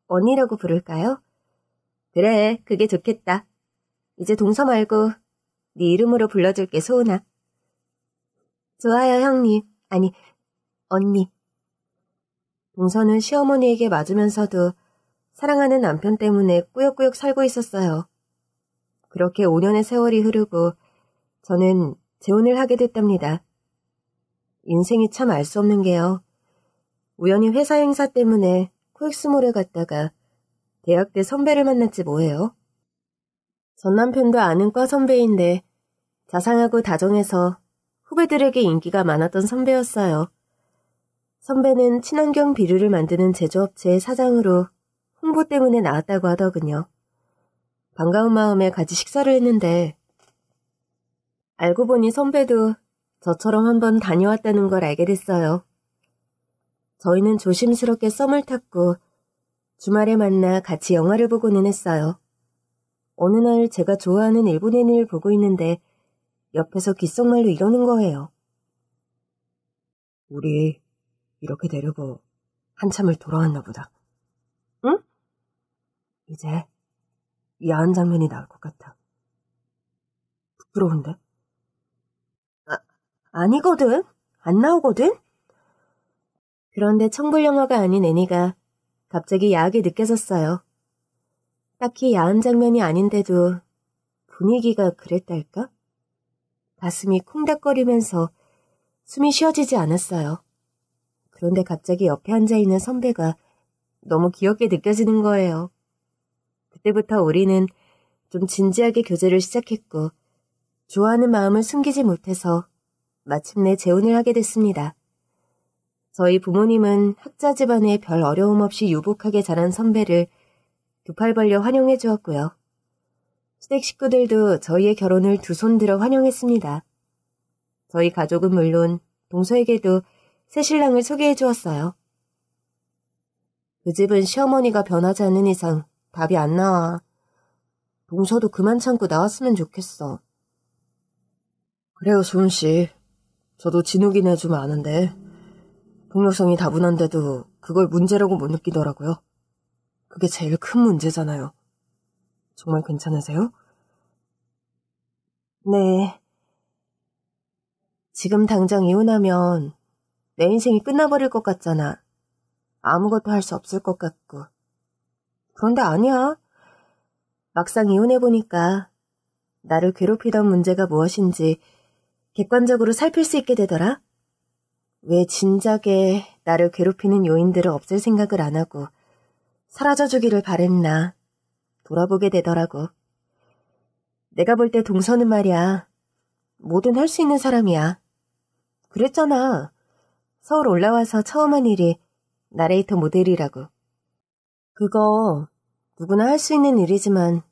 언니라고 부를까요? 그래, 그게 좋겠다. 이제 동서 말고 네 이름으로 불러줄게, 소은아. 좋아요, 형님. 아니, 언니. 동서는 시어머니에게 맞으면서도 사랑하는 남편 때문에 꾸역꾸역 살고 있었어요. 그렇게 5년의 세월이 흐르고 저는 재혼을 하게 됐답니다. 인생이 참 알 수 없는 게요. 우연히 회사 행사 때문에 코엑스몰에 갔다가 대학 때 선배를 만났지 뭐예요. 전 남편도 아는 과 선배인데 자상하고 다정해서 후배들에게 인기가 많았던 선배였어요. 선배는 친환경 비료를 만드는 제조업체의 사장으로 홍보 때문에 나왔다고 하더군요. 반가운 마음에 같이 식사를 했는데 알고 보니 선배도 저처럼 한번 다녀왔다는 걸 알게 됐어요. 저희는 조심스럽게 썸을 탔고 주말에 만나 같이 영화를 보고는 했어요. 어느 날 제가 좋아하는 일본 애니를 보고 있는데 옆에서 귓속말로 이러는 거예요. 우리 이렇게 되려고 한참을 돌아왔나 보다. 응? 이제 야한 장면이 나올 것 같아. 부끄러운데? 아니거든. 안 나오거든. 그런데 청불 영화가 아닌 애니가 갑자기 야하게 느껴졌어요. 딱히 야한 장면이 아닌데도 분위기가 그랬달까? 가슴이 콩닥거리면서 숨이 쉬어지지 않았어요. 그런데 갑자기 옆에 앉아있는 선배가 너무 귀엽게 느껴지는 거예요. 그때부터 우리는 좀 진지하게 교제를 시작했고 좋아하는 마음을 숨기지 못해서 마침내 재혼을 하게 됐습니다. 저희 부모님은 학자 집안에 별 어려움 없이 유복하게 자란 선배를 두 팔 벌려 환영해 주었고요. 시댁 식구들도 저희의 결혼을 두 손 들어 환영했습니다. 저희 가족은 물론 동서에게도 새 신랑을 소개해 주었어요. 그 집은 시어머니가 변하지 않는 이상 답이 안 나와. 동서도 그만 참고 나왔으면 좋겠어. 그래요, 소은씨. 저도 진욱이네 좀 아는데 폭력성이 다분한데도 그걸 문제라고 못 느끼더라고요. 그게 제일 큰 문제잖아요. 정말 괜찮으세요? 네. 지금 당장 이혼하면 내 인생이 끝나버릴 것 같잖아. 아무것도 할 수 없을 것 같고. 그런데 아니야. 막상 이혼해보니까 나를 괴롭히던 문제가 무엇인지 객관적으로 살필 수 있게 되더라. 왜 진작에 나를 괴롭히는 요인들을 없앨 생각을 안 하고 사라져주기를 바랬나 돌아보게 되더라고. 내가 볼 때 동서는 말이야. 뭐든 할 수 있는 사람이야. 그랬잖아. 서울 올라와서 처음 한 일이 나레이터 모델이라고. 그거 누구나 할 수 있는 일이지만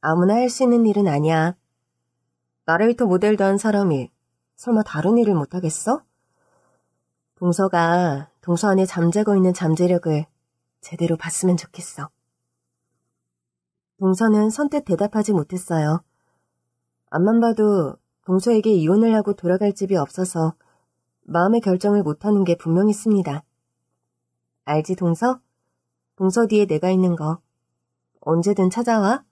아무나 할 수 있는 일은 아니야. 나레이터 모델도 한 사람이 설마 다른 일을 못하겠어? 동서가 동서 안에 잠재고 있는 잠재력을 제대로 봤으면 좋겠어. 동서는 선뜻 대답하지 못했어요. 앞만 봐도 동서에게 이혼을 하고 돌아갈 집이 없어서 마음의 결정을 못하는 게 분명했습니다. 알지, 동서? 동서 뒤에 내가 있는 거. 언제든 찾아와.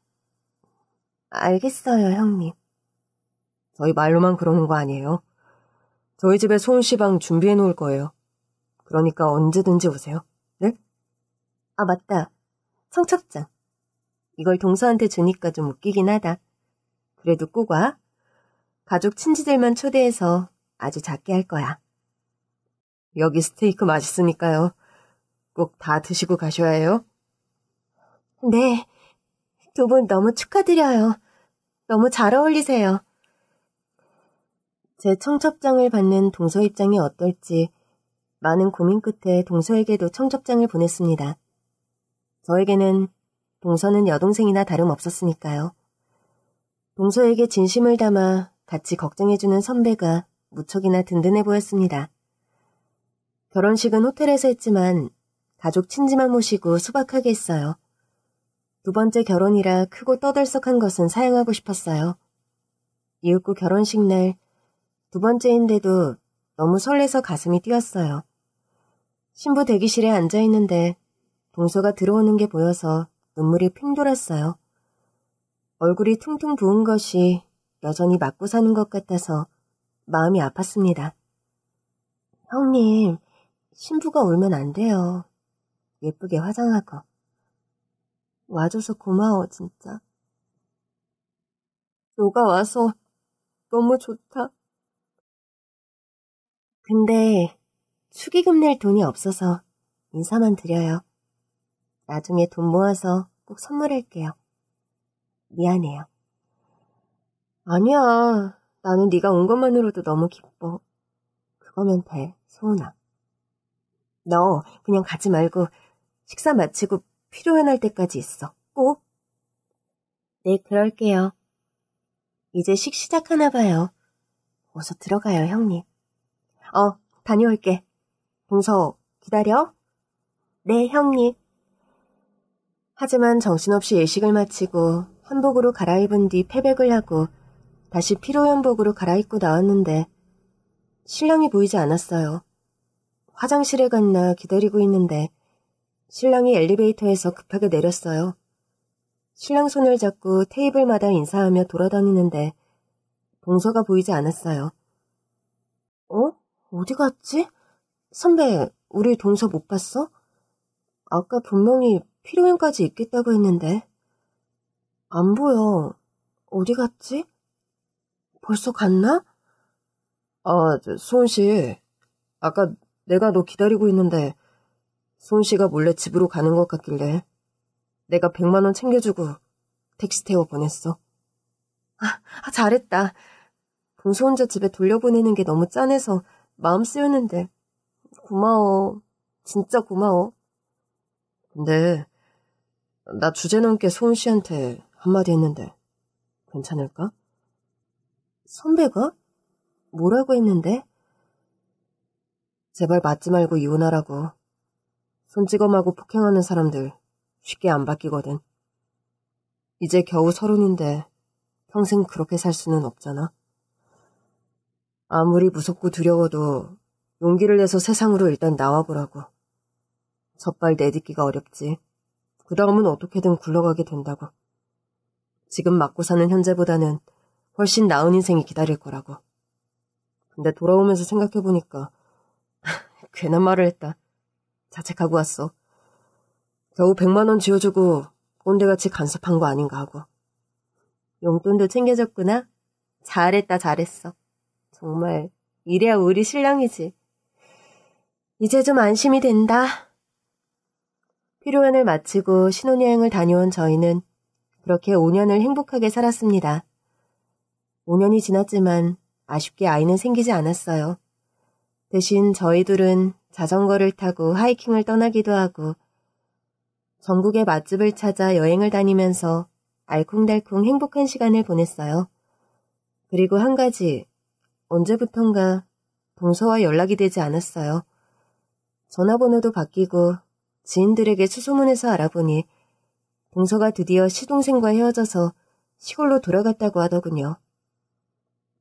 알겠어요, 형님. 저희 말로만 그러는 거 아니에요. 저희 집에 소은 씨 방 준비해 놓을 거예요. 그러니까 언제든지 오세요. 네? 아, 맞다. 청첩장. 이걸 동서한테 주니까 좀 웃기긴 하다. 그래도 꼭 와. 가족 친지들만 초대해서 아주 작게 할 거야. 여기 스테이크 맛있으니까요. 꼭 다 드시고 가셔야 해요. 네. 두 분 너무 축하드려요. 너무 잘 어울리세요. 제 청첩장을 받는 동서 입장이 어떨지 많은 고민 끝에 동서에게도 청첩장을 보냈습니다. 저에게는 동서는 여동생이나 다름없었으니까요. 동서에게 진심을 담아 같이 걱정해주는 선배가 무척이나 든든해 보였습니다. 결혼식은 호텔에서 했지만 가족 친지만 모시고 소박하게 했어요. 두 번째 결혼이라 크고 떠들썩한 것은 사양하고 싶었어요. 이윽고 결혼식 날 두 번째인데도 너무 설레서 가슴이 뛰었어요. 신부 대기실에 앉아있는데 동서가 들어오는 게 보여서 눈물이 핑 돌았어요. 얼굴이 퉁퉁 부은 것이 여전히 맞고 사는 것 같아서 마음이 아팠습니다. 형님, 신부가 울면 안 돼요. 예쁘게 화장하고. 와줘서 고마워, 진짜. 너가 와서 너무 좋다. 근데 축의금 낼 돈이 없어서 인사만 드려요. 나중에 돈 모아서 꼭 선물할게요. 미안해요. 아니야. 나는 네가 온 것만으로도 너무 기뻐. 그거면 돼, 소은아. 너 그냥 가지 말고 식사 마치고 필요한 할 때까지 있어. 꼭. 네, 그럴게요. 이제 식 시작하나 봐요. 어서 들어가요, 형님. 다녀올게. 동서, 기다려. 네, 형님. 하지만 정신없이 예식을 마치고 한복으로 갈아입은 뒤 패백을 하고 다시 피로연복으로 갈아입고 나왔는데 신랑이 보이지 않았어요. 화장실에 갔나 기다리고 있는데 신랑이 엘리베이터에서 급하게 내렸어요. 신랑 손을 잡고 테이블마다 인사하며 돌아다니는데 동서가 보이지 않았어요. 어디 갔지? 선배, 우리 동서 못 봤어? 아까 분명히 피로연까지 있겠다고 했는데. 안 보여. 어디 갔지? 벌써 갔나? 소은 씨. 아까 내가 너 기다리고 있는데 소은 씨가 몰래 집으로 가는 것 같길래 내가 100만 원 챙겨주고 택시 태워 보냈어. 잘했다. 동서 혼자 집에 돌려보내는 게 너무 짠해서 마음 쓰였는데. 고마워. 진짜 고마워. 근데 나 주제 넘게 소은 씨한테 한마디 했는데 괜찮을까? 선배가? 뭐라고 했는데? 제발 맞지 말고 이혼하라고. 손찌검하고 폭행하는 사람들 쉽게 안 바뀌거든. 이제 겨우 30인데 평생 그렇게 살 수는 없잖아. 아무리 무섭고 두려워도 용기를 내서 세상으로 일단 나와보라고. 첫발 내딛기가 어렵지. 그 다음은 어떻게든 굴러가게 된다고. 지금 맞고 사는 현재보다는 훨씬 나은 인생이 기다릴 거라고. 근데 돌아오면서 생각해보니까 괜한 말을 했다. 자책하고 왔어. 겨우 100만 원 쥐어주고 꼰대같이 간섭한 거 아닌가 하고. 용돈도 챙겨줬구나. 잘했다, 잘했어. 정말 이래야 우리 신랑이지. 이제 좀 안심이 된다. 피로연을 마치고 신혼여행을 다녀온 저희는 그렇게 5년을 행복하게 살았습니다. 5년이 지났지만 아쉽게 아이는 생기지 않았어요. 대신 저희 둘은 자전거를 타고 하이킹을 떠나기도 하고 전국의 맛집을 찾아 여행을 다니면서 알콩달콩 행복한 시간을 보냈어요. 그리고 한 가지, 언제부턴가 동서와 연락이 되지 않았어요. 전화번호도 바뀌고 지인들에게 수소문해서 알아보니 동서가 드디어 시동생과 헤어져서 시골로 돌아갔다고 하더군요.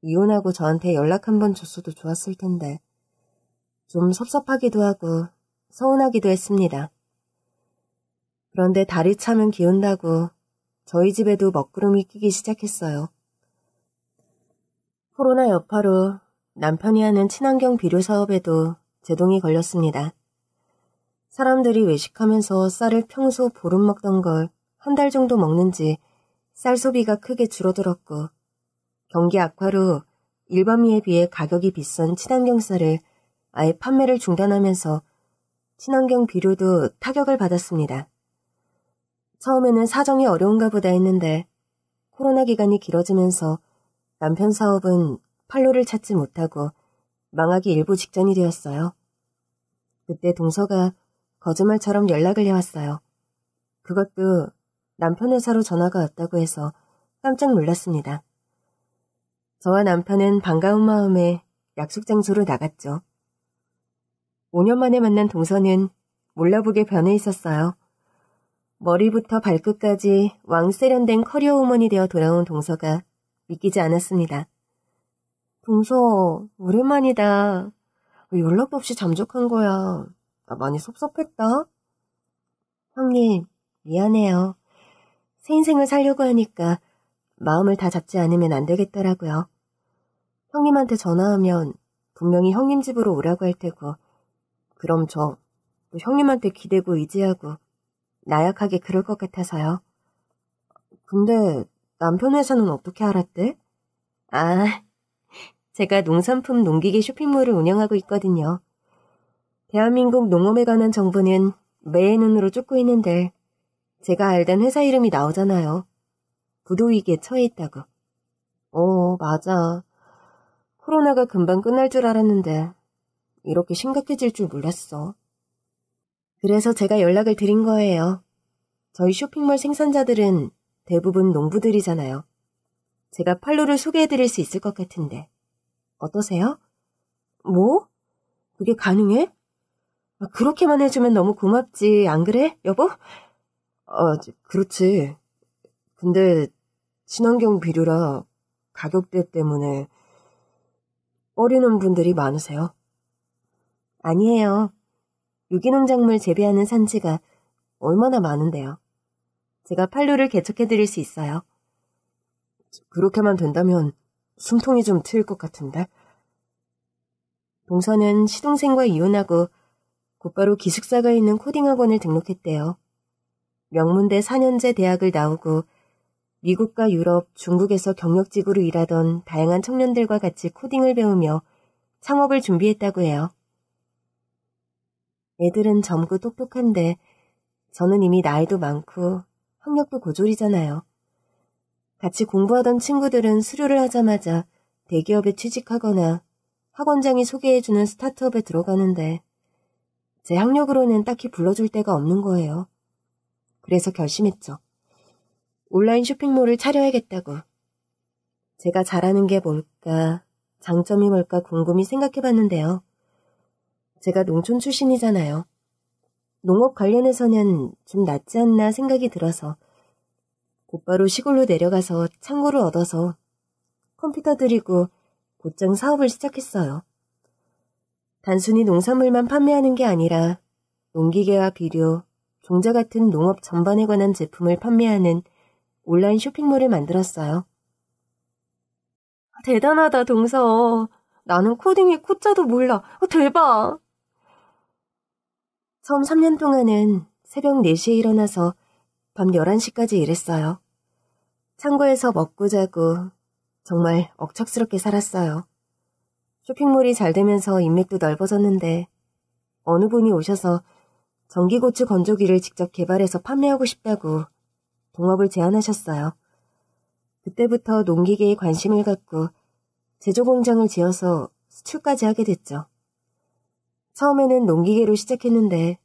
이혼하고 저한테 연락 한번 줬어도 좋았을 텐데 좀 섭섭하기도 하고 서운하기도 했습니다. 그런데 달이 차면 기운다고 저희 집에도 먹구름이 끼기 시작했어요. 코로나 여파로 남편이 하는 친환경 비료 사업에도 제동이 걸렸습니다. 사람들이 외식하면서 쌀을 평소 보름 먹던 걸 한 달 정도 먹는지 쌀 소비가 크게 줄어들었고 경기 악화로 일반미에 비해 가격이 비싼 친환경 쌀을 아예 판매를 중단하면서 친환경 비료도 타격을 받았습니다. 처음에는 사정이 어려운가 보다 했는데 코로나 기간이 길어지면서 남편 사업은 판로를 찾지 못하고 망하기 일보 직전이 되었어요. 그때 동서가 거짓말처럼 연락을 해왔어요. 그것도 남편 회사로 전화가 왔다고 해서 깜짝 놀랐습니다. 저와 남편은 반가운 마음에 약속 장소로 나갔죠. 5년 만에 만난 동서는 몰라보게 변해 있었어요. 머리부터 발끝까지 왕세련된 커리어 우먼이 되어 돌아온 동서가 믿기지 않았습니다. 동서, 오랜만이다. 왜 연락도 없이 잠적한 거야? 나 많이 섭섭했다. 형님, 미안해요. 새 인생을 살려고 하니까 마음을 다 잡지 않으면 안 되겠더라고요. 형님한테 전화하면 분명히 형님 집으로 오라고 할 테고 그럼 저 또 형님한테 기대고 의지하고 나약하게 그럴 것 같아서요. 근데 남편 회사는 어떻게 알았대? 아, 제가 농산품 농기계 쇼핑몰을 운영하고 있거든요. 대한민국 농업에 관한 정보는 매의 눈으로 쫓고 있는데 제가 알던 회사 이름이 나오잖아요. 부도위기에 처해 있다고. 맞아. 코로나가 금방 끝날 줄 알았는데 이렇게 심각해질 줄 몰랐어. 그래서 제가 연락을 드린 거예요. 저희 쇼핑몰 생산자들은 대부분 농부들이잖아요. 제가 판로를 소개해드릴 수 있을 것 같은데. 어떠세요? 뭐? 그게 가능해? 그렇게만 해주면 너무 고맙지, 안 그래, 여보? 그렇지. 근데 친환경 비료라 가격대 때문에 꺼리는 분들이 많으세요? 아니에요. 유기농작물 재배하는 산지가 얼마나 많은데요. 제가 판로를 개척해드릴 수 있어요. 그렇게만 된다면 숨통이 좀 트일 것 같은데. 동서는 시동생과 이혼하고 곧바로 기숙사가 있는 코딩학원을 등록했대요. 명문대 4년제 대학을 나오고 미국과 유럽, 중국에서 경력직으로 일하던 다양한 청년들과 같이 코딩을 배우며 창업을 준비했다고 해요. 애들은 젊고 똑똑한데 저는 이미 나이도 많고 학력도 고졸이잖아요. 같이 공부하던 친구들은 수료를 하자마자 대기업에 취직하거나 학원장이 소개해주는 스타트업에 들어가는데 제 학력으로는 딱히 불러줄 데가 없는 거예요. 그래서 결심했죠. 온라인 쇼핑몰을 차려야겠다고. 제가 잘하는 게 뭘까, 장점이 뭘까 곰곰이 생각해봤는데요. 제가 농촌 출신이잖아요. 농업 관련해서는 좀 낫지 않나 생각이 들어서 곧바로 시골로 내려가서 창고를 얻어서 컴퓨터 들이고 곧장 사업을 시작했어요. 단순히 농산물만 판매하는 게 아니라 농기계와 비료, 종자 같은 농업 전반에 관한 제품을 판매하는 온라인 쇼핑몰을 만들었어요. 대단하다, 동서. 나는 코딩의 코자도 몰라. 대박! 처음 3년 동안은 새벽 4시에 일어나서 밤 11시까지 일했어요. 창고에서 먹고 자고 정말 억척스럽게 살았어요. 쇼핑몰이 잘 되면서 인맥도 넓어졌는데 어느 분이 오셔서 전기고추 건조기를 직접 개발해서 판매하고 싶다고 동업을 제안하셨어요. 그때부터 농기계에 관심을 갖고 제조공장을 지어서 수출까지 하게 됐죠. 처음에는 농기계로 시작했는데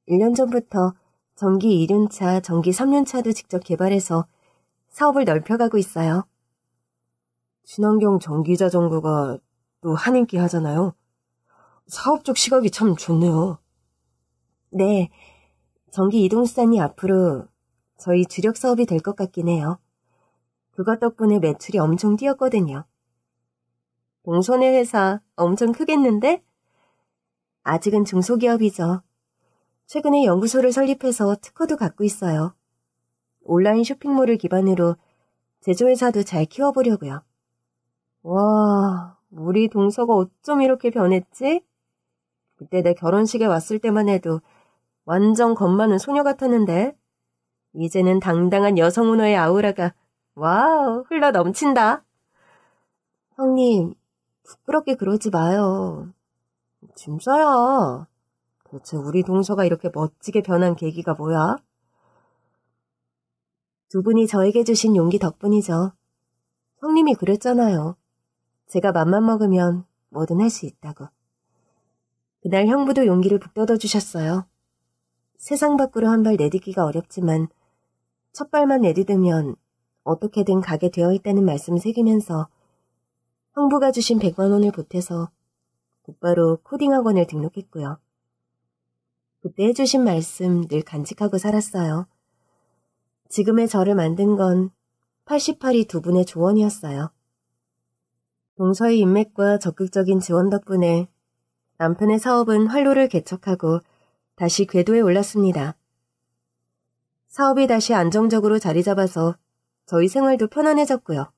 1년 전부터 전기 2륜차, 전기 3륜차도 직접 개발해서 사업을 넓혀가고 있어요. 친환경 전기자전거가 또 한인기 하잖아요. 사업적 시각이 참 좋네요. 네, 전기 이동수단이 앞으로 저희 주력 사업이 될 것 같긴 해요. 그것 덕분에 매출이 엄청 뛰었거든요. 동선의 회사 엄청 크겠는데? 아직은 중소기업이죠. 최근에 연구소를 설립해서 특허도 갖고 있어요. 온라인 쇼핑몰을 기반으로 제조회사도 잘 키워보려고요. 와, 우리 동서가 어쩜 이렇게 변했지? 그때 내 결혼식에 왔을 때만 해도 완전 겁 많은 소녀 같았는데 이제는 당당한 여성 문화의 아우라가 와우 흘러 넘친다. 형님, 부끄럽게 그러지 마요. 진짜야. 도대체 우리 동서가 이렇게 멋지게 변한 계기가 뭐야? 두 분이 저에게 주신 용기 덕분이죠. 형님이 그랬잖아요. 제가 맘만 먹으면 뭐든 할 수 있다고. 그날 형부도 용기를 북돋워 주셨어요. 세상 밖으로 한 발 내딛기가 어렵지만 첫 발만 내딛으면 어떻게든 가게 되어 있다는 말씀을 새기면서 형부가 주신 100만 원을 보태서 곧바로 코딩 학원을 등록했고요. 그때 해주신 말씀 늘 간직하고 살았어요. 지금의 저를 만든 건 88이 두 분의 조언이었어요. 동서의 인맥과 적극적인 지원 덕분에 남편의 사업은 활로를 개척하고 다시 궤도에 올랐습니다. 사업이 다시 안정적으로 자리 잡아서 저희 생활도 편안해졌고요.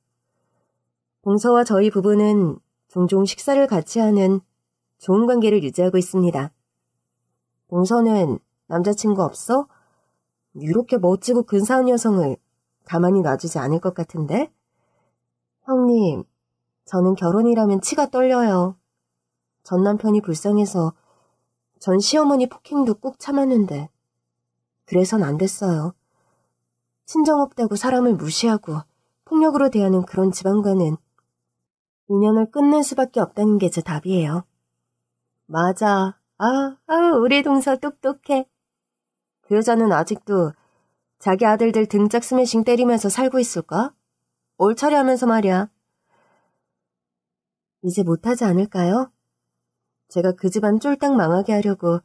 동서와 저희 부부는 종종 식사를 같이 하는 좋은 관계를 유지하고 있습니다. 동서는 남자친구 없어? 이렇게 멋지고 근사한 여성을 가만히 놔주지 않을 것 같은데? 형님, 저는 결혼이라면 치가 떨려요. 전 남편이 불쌍해서 전 시어머니 폭행도 꾹 참았는데 그래선 안 됐어요. 친정 없다고 사람을 무시하고 폭력으로 대하는 그런 집안과는 인연을 끊는 수밖에 없다는 게 제 답이에요. 맞아. 우리 동서 똑똑해. 그 여자는 아직도 자기 아들들 등짝 스매싱 때리면서 살고 있을까? 올차례 하면서 말이야. 이제 못하지 않을까요? 제가 그 집안 쫄딱 망하게 하려고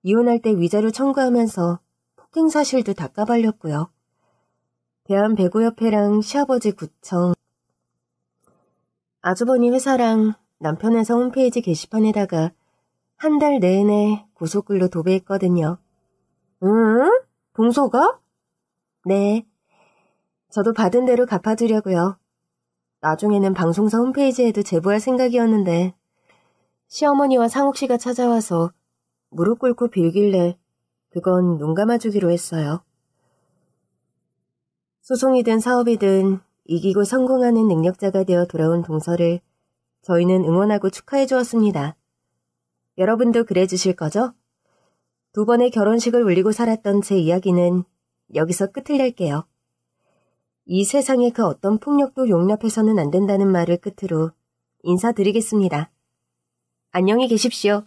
이혼할 때 위자료 청구하면서 폭행 사실도 다 까발렸고요. 대한배구협회랑 시아버지 구청, 아주버니 회사랑 남편 회사 홈페이지 게시판에다가 한 달 내내 고속글로 도배했거든요. 응? 동서가? 네. 저도 받은 대로 갚아주려고요. 나중에는 방송사 홈페이지에도 제보할 생각이었는데 시어머니와 상옥씨가 찾아와서 무릎 꿇고 빌길래 그건 눈 감아주기로 했어요. 소송이든 사업이든 이기고 성공하는 능력자가 되어 돌아온 동서를 저희는 응원하고 축하해 주었습니다. 여러분도 그래 주실 거죠? 두 번의 결혼식을 올리고 살았던 제 이야기는 여기서 끝을 낼게요. 이 세상의 그 어떤 폭력도 용납해서는 안 된다는 말을 끝으로 인사드리겠습니다. 안녕히 계십시오.